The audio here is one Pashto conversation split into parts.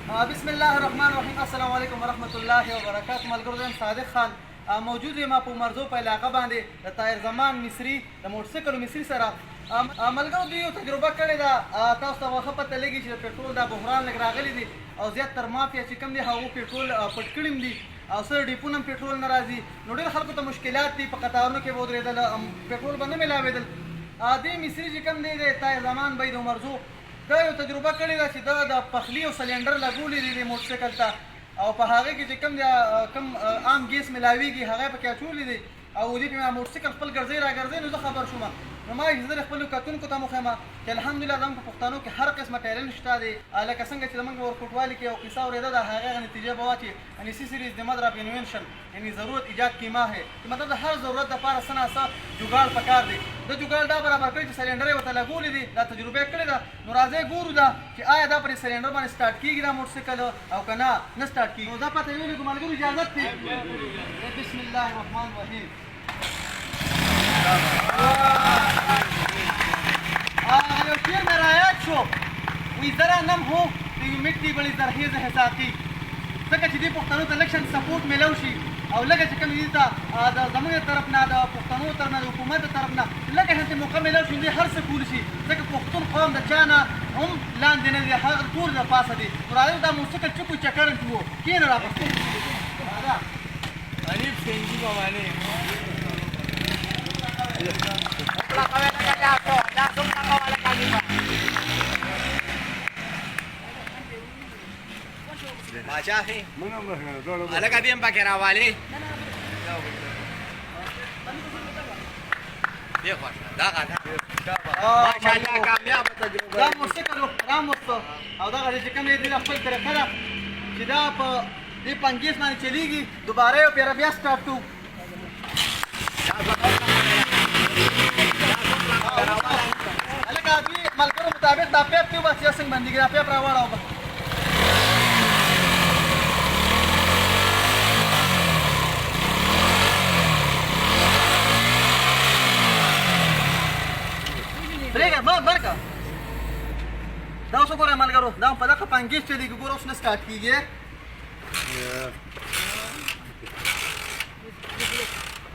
بسم الله الرحمن الرحیم. السلام علیکم ورحمۃ الله وبرکاتہ. ملګرو زه صادق خان موجود یم په مرزو په علاقه باندې د طاهر زمان مصري د موټرسایکل مصري سره. ملګرو دوی یو تجربه کړې ده. تاسو ته ښه پته لګي چې د پېټرول دا بحران لږ راغلی دی او زیات تر مافیا چې کوم دی هغو پېټرول پټ کړي هم دي او څه ډیپونه هم پېټرول نه راځي. نو ډېر خلکو ته مشکلات دي، په قطارونو کې به ودرېدل، پېټرول به نه میلاوېدل. دې مصري چې کوم دی د طاهر زمان بی د مرزو دا یو تجربه کړې ده چې دا د پخلي او سلنډر لګولي دي د موټرسایکل ته او په هغې کې چې کوم عام ګیس میلاویږي هغه یې پکې اچولي دي او دې په موټرسایکل خپل ګرځئ را ګرځئ. نو زه خبر شوم، نو ما یې زه خپلو کتونکو ته وښیم چې الحمدلله زموږ په پښتنو کې هر قسمه ټیلنټ شته دی. لکه څنګه چې زموږ په ورکوټوالي کې یو قصه اورېده ده، هغې نتیجه به وه چې نیسیسري از د مدر آف انوینشن، یعنی ضرورت ایجاد کی ماه ہے، چې مطلب د هر ضرورت دپاره څه نه څه جوګاړ پکار دی. د جوګاړ دا برابر کړي چې سلنډر یې ورته لګولي دي، دا تجربه یې کړې ده. نو راځئ ګورو دا چې آیا دا پرې سلنډر باندې سټارټ کېږي دا موټرسایکل او که نه نه سټارټ کېږي. نو دا پته یې ولګو ملګرو، اجازت دی. بسم الله الرحمن الرحیم. یو شعر مې رایاد شو، وی ذرا نم ہو تو یو مٹی بڑی زرخیز ہے ساقی. ځکه چې دې پښتنو ته لږ شان سپورټ میلو شي او لږه چې کوم دي ته د زموږ د طرف نه د پښتنو طرف نه د حکومت د طرف نه لږه شانتې موقع میلو شي دې هر څه کولی شي. ځکه پښتون قوم د چا نه هم لاندې نه دی، هغه ټول د پاسه دی. نو راځئ دا موټرسایکل چکو چکرنټ و کښېنه راپسې حنیف سنجي به باندې Baca sih. Ada kami yang pakai rawali. Dia kuat. Dah kan. Masyaallah kami apa tajrubah. دا موټرسایکل رام وسته او دغه چې کوم دی خپل طریقه ده چې دا په دې پنګیس باندې چلیږي، دوباره یو پیره بیا سټارټ کوو. هلکه دوی ملګرو مطابق دا پیپ دی بس یا څنګه بندېږي، دا پیپ راواړوه بس. پرېږده بند کړه. دا اوس وګوره ملګرو، دا په دغه پنګیس چلیږي. ګوره اوس نه سټارټ کېږي.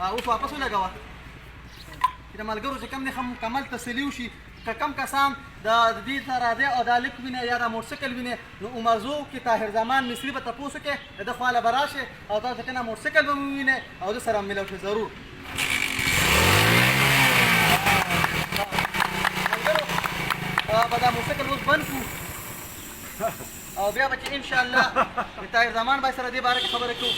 اوس واپس ولګوه چې د ملګرو چې کوم دی مکمل تسلي وشي. که کم کسان د دې ته راځي او دا لیک ویني یا دا موټرسایکل ویني، نو عمرزو کې طاهر زمان مصري به تپوس وکړي، د ده خواله به راشي او تاسو چې نه موټرسایکل به ووینئ او ده سره ملو شي ضرور. به دا موټرسایکل اوس بند کړو او بیا به چې انشاءالله د طاهر زمان بای سره دې باره کې خبرې کوو.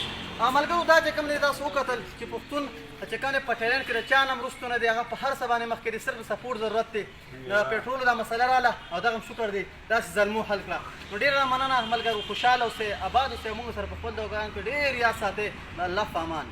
ملګرو دا چې کوم دی تاسو وکتل چې پښتون چې کوم دی په ټیلنټ کې د چا نه هم وروسته نه دی، هغه په هر څه باندې مخکې دی، صرف د سپورټ ضرورت دی. د پېټرولو دا مسله راله او دغه هم شکر دی داسې ظلمو حل کړه. نو ډېره مننه ملګرو، خوشحاله اوسئ، آباد اوسئ، موږ سره په خپل دوکان کې ډېر یاد ساتئ. الله په امان.